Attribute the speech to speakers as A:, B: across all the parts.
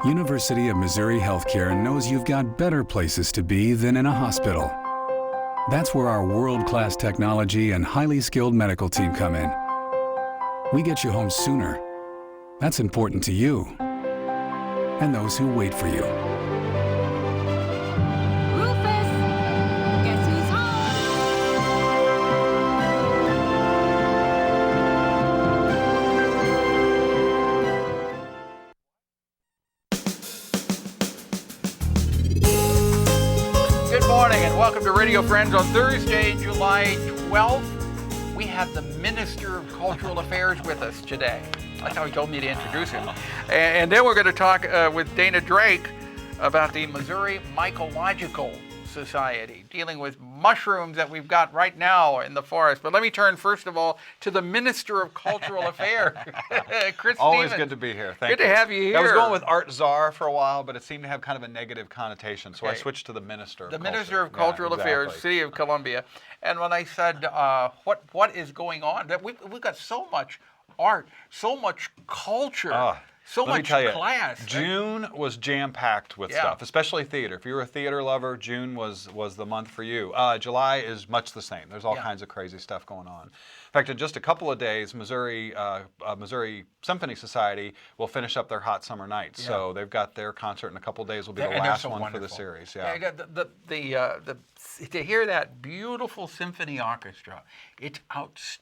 A: University of Missouri Healthcare knows you've got better places to be than in a hospital. That's where our world-class technology and highly skilled medical team come in. We get you home sooner. That's important to you and those who wait for you.
B: Rufus, guess who's
C: Good morning and welcome to Radio Friends on Thursday, July 12th. We have the Minister of Cultural Affairs with us today. That's how he told me to introduce him. And then we're going to talk with Dana Drake about the Missouri Mycological Society, dealing with mushrooms that we've got right now in the forest. But let me turn first of all to the Minister of Cultural Affairs, Chris
D: Always
C: Stevens.
D: good to be here. Thank you.
C: Good to have you here.
D: I was going with Art Czar for a while, but it seemed to have kind of a negative connotation, so I
C: Okay.
D: switched to the Minister of
C: The
D: Culture.
C: Minister of
D: Yeah,
C: Cultural Affairs,
D: exactly.
C: City of Columbia. And when I said, what is going on, that we've got so much art, so much culture, so
D: Let me
C: much
D: tell you,
C: class.
D: June was jam-packed with
C: Yeah.
D: stuff, especially theater. If you were a theater lover, June was the month for you. July is much the same. There's all
C: Yeah.
D: kinds of crazy stuff going on. In fact, in just a couple of days, Missouri Symphony Society will finish up their Hot Summer Nights.
C: Yeah.
D: So they've got their concert in a couple of days. Will be the
C: And they're
D: last
C: so
D: one
C: wonderful.
D: for the series. Yeah.
C: To hear that beautiful symphony orchestra, it's outstanding.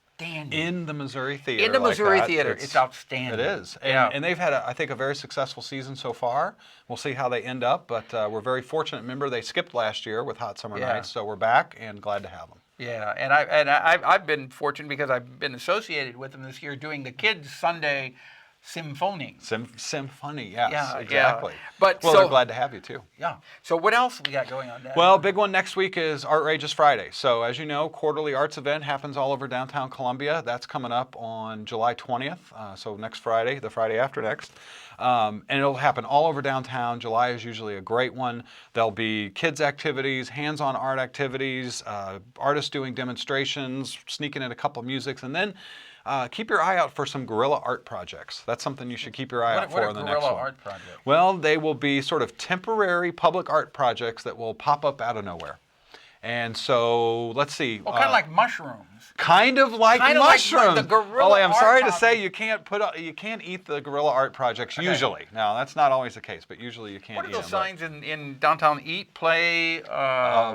D: In the Missouri Theater.
C: In the
D: like
C: Missouri
D: that,
C: Theater, it's outstanding.
D: It is.
C: Yeah.
D: And they've had, I think, a very successful season so far. We'll see how they end up, but we're very fortunate. Remember, they skipped last year with Hot Summer
C: Yeah.
D: Nights, so we're back and glad to have them.
C: Yeah, and I've been fortunate because I've been associated with them this year doing the Kids Sunday Symphony.
D: Symphony, yes,
C: Yeah,
D: exactly.
C: yeah. But
D: well,
C: so-
D: they're glad to have you, too.
C: Yeah. So what else we got going on there?
D: Well, big one next week is Artrageous Fridays. So as you know, quarterly arts event happens all over downtown Columbia. That's coming up on July 20th, so next Friday, the Friday after next. And it'll happen all over downtown. July is usually a great one. There'll be kids activities, hands-on art activities, artists doing demonstrations, sneaking in a couple of musics, and then keep your eye out for some guerrilla art projects. That's something you should keep your eye out for in the next one.
C: What a guerrilla art project?
D: Well, they will be sort of temporary public art projects that will pop up out of nowhere. And so, let's see.
C: Oh, kind of like mushrooms.
D: Kind of like
C: Kind of like
D: mushrooms.
C: the guerrilla
D: Ollie, I'm
C: art
D: sorry to
C: project.
D: say you can't eat the guerrilla art projects usually. Now, that's not always the case, but usually you can't
C: What are
D: eat
C: those
D: them.
C: signs in downtown? Eat, play.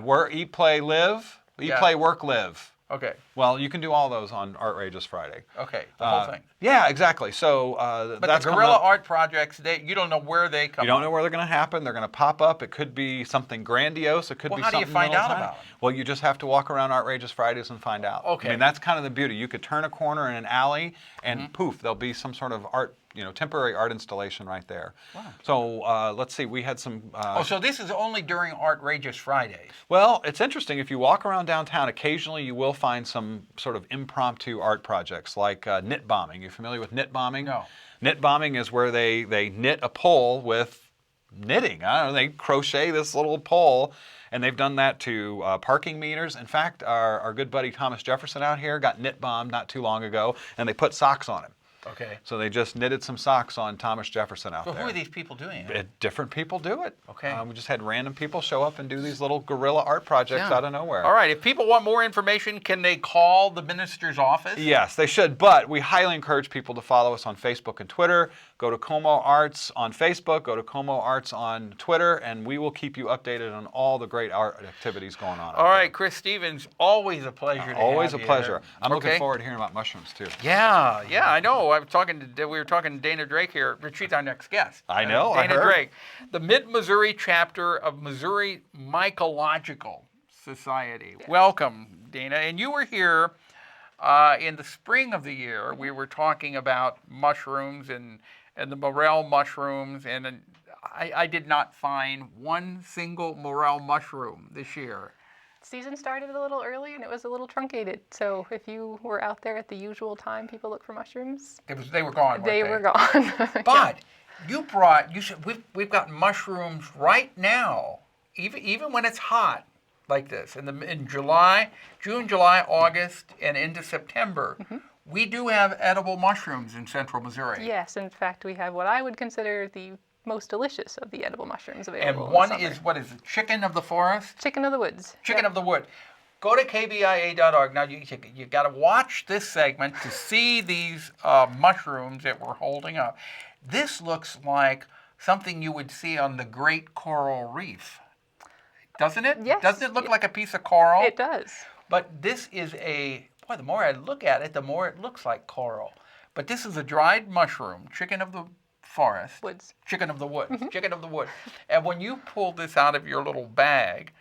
D: Work, eat, play, live. Eat,
C: Yeah.
D: play, work, live.
C: Okay.
D: Well, you can do all those on Artrageous Friday.
C: Okay. The whole thing.
D: Yeah, exactly. So
C: But
D: that's
C: the
D: coming
C: guerrilla
D: up.
C: art projects, you don't know where they come.
D: You don't know where they're going to happen. They're going to pop up. It could be something grandiose. It could
C: Well,
D: be
C: how do you
D: something
C: find
D: little
C: out
D: tiny.
C: about 'em?
D: Well, you just have to walk around Artrageous Fridays and find out.
C: Okay.
D: I mean, that's kind of the beauty. You could turn a corner in an alley, and poof, there'll be some sort of art, temporary art installation right there.
C: Wow.
D: So let's see. We had some.
C: So this is only during Artrageous Fridays.
D: Well, it's interesting. If you walk around downtown, occasionally you will find some sort of impromptu art projects like knit bombing. You familiar with knit bombing?
C: No.
D: Knit bombing is where they knit a pole with knitting. I don't know, they crochet this little pole, and they've done that to parking meters. In fact, our good buddy Thomas Jefferson out here got knit bombed not too long ago, and they put socks on him.
C: Okay.
D: So they just knitted some socks on Thomas Jefferson out
C: So
D: there.
C: who are these people doing it?
D: Different people do it.
C: Okay.
D: We just had random people show up and do these little guerrilla art projects
C: Yeah.
D: out of nowhere.
C: All right. If people want more information, can they call the minister's office?
D: Yes, they should, but we highly encourage people to follow us on Facebook and Twitter. Go to Como Arts on Facebook, go to Como Arts on Twitter, and we will keep you updated on all the great art activities going on.
C: All right, Chris Stevens, always a pleasure. to
D: Always a
C: have you
D: pleasure.
C: here.
D: I'm looking
C: Okay.
D: forward to hearing about mushrooms too.
C: Yeah, I know. We were talking to Dana Drake here. She's our next guest.
D: I know, I
C: Dana
D: heard.
C: Drake, the Mid-Missouri chapter of Missouri Mycological Society. Welcome, Dana. And you were here in the spring of the year. We were talking about mushrooms and the morel mushrooms, and I did not find one single morel mushroom this year.
E: Season started a little early and it was a little truncated. So if you were out there at the usual time people look for mushrooms,
C: They were gone.
E: they
C: weren't
E: were gone.
C: But you said we've got mushrooms right now, even when it's hot like this in July, June, July, August, and into September. We do have edible mushrooms in central Missouri.
E: Yes, in fact, we have what I would consider the most delicious of the edible mushrooms available.
C: And
E: in
C: one
E: the summer.
C: is, what is it, chicken of the forest?
E: Chicken of the woods.
C: Chicken of the wood. Go to kbia.org. Now, you got to watch this segment to see these mushrooms that we're holding up. This looks like something you would see on the Great Coral Reef. Doesn't it?
E: Yes.
C: Doesn't it look like a piece of coral?
E: It does.
C: But this is boy, the more I look at it, the more it looks like coral. But this is a dried mushroom, chicken of the forest.
E: Woods.
C: Chicken of the woods, chicken of the wood. And when you pulled this out of your little bag,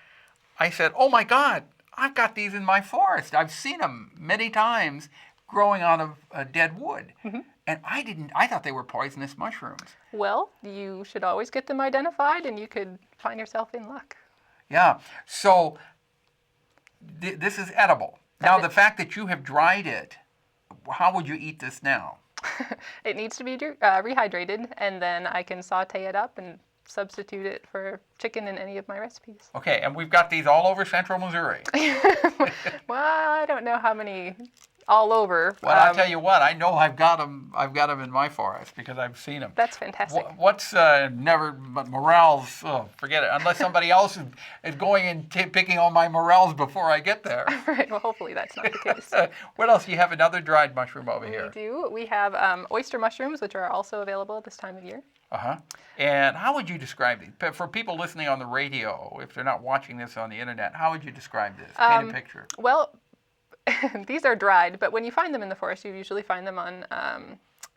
C: I said, oh my God, I've got these in my forest. I've seen them many times growing out of dead wood. And I thought they were poisonous mushrooms.
E: Well, you should always get them identified and you could find yourself in luck.
C: Yeah, so this is edible. Now, the fact that you have dried it, how would you eat this now?
E: It needs to be rehydrated, and then I can saute it up and substitute it for chicken in any of my recipes.
C: Okay, and we've got these all over central Missouri.
E: Well, I don't know how many all over.
C: Well, I'll tell you what, I know I've got them in my forest because I've seen them.
E: That's fantastic.
C: What's but morels, forget it, unless somebody else is going and picking on my morels before I get there.
E: Right, well, hopefully that's not the case.
C: What else? You have another dried mushroom over here.
E: We do. We have oyster mushrooms, which are also available at this time of year.
C: Uh-huh. And how would you describe these? For people listening on the radio, if they're not watching this on the internet, how would you describe this? Paint a picture.
E: Well, these are dried, but when you find them in the forest, you usually find them on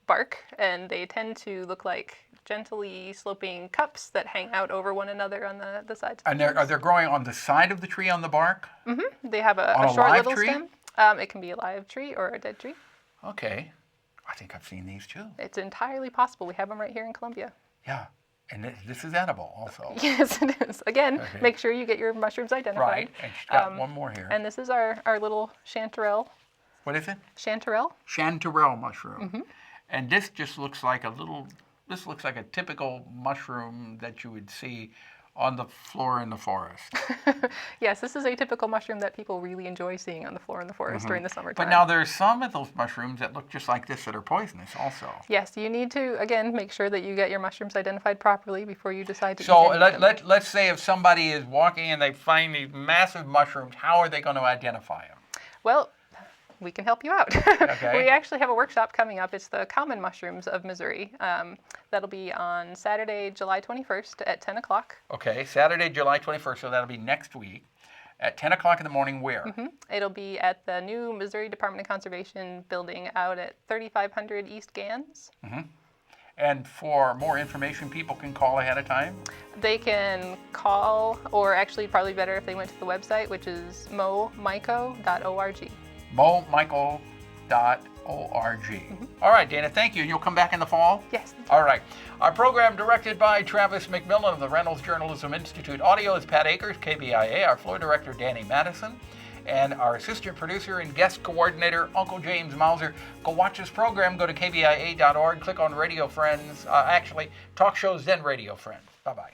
E: bark, and they tend to look like gently sloping cups that hang out over one another on the sides.
C: And are they growing on the side of the tree on the bark?
E: Mm-hmm. They have a
C: On a
E: short
C: live
E: little
C: tree?
E: stem. It can be a live tree or a dead tree.
C: Okay. I think I've seen these too.
E: It's entirely possible. We have them right here in Columbia.
C: Yeah. And this is edible also.
E: Yes, it is. Again,
C: Okay.
E: make sure you get your mushrooms identified.
C: Right. And she's got one more here.
E: And this is our little chanterelle.
C: What is it?
E: Chanterelle.
C: Chanterelle mushroom. And this just looks like this looks like a typical mushroom that you would see on the floor in the forest.
E: Yes, this is a typical mushroom that people really enjoy seeing on the floor in the forest during the summertime.
C: But now there's some of those mushrooms that look just like this that are poisonous also.
E: Yes, you need to, again, make sure that you get your mushrooms identified properly before you decide to
C: So
E: eat any of them.
C: let's say if somebody is walking and they find these massive mushrooms, how are they going to identify them?
E: Well, we can help you out.
C: Okay.
E: We actually have a workshop coming up. It's the common mushrooms of Missouri. That'll be on Saturday, July 21st at 10 o'clock.
C: Okay, Saturday, July 21st, so that'll be next week at 10 o'clock in the morning where?
E: It'll be at the new Missouri Department of Conservation building out at 3500 East Gans.
C: And for more information, people can call ahead of time?
E: They can call, or actually probably better if they went to the website, which is mcmillen.org.
C: mcmillen.org. All right, Dana, thank you. You'll come back in the fall?
E: Yes.
C: All right. Our program directed by Travis McMillan of the Reynolds Journalism Institute. Audio is Pat Akers, KBIA. Our floor director, Danny Matteson. And our assistant producer and guest coordinator, Uncle James Mauser. Go watch this program. Go to kbia.org. Click on Radio Friends. Actually, talk shows, then Radio Friends. Bye-bye.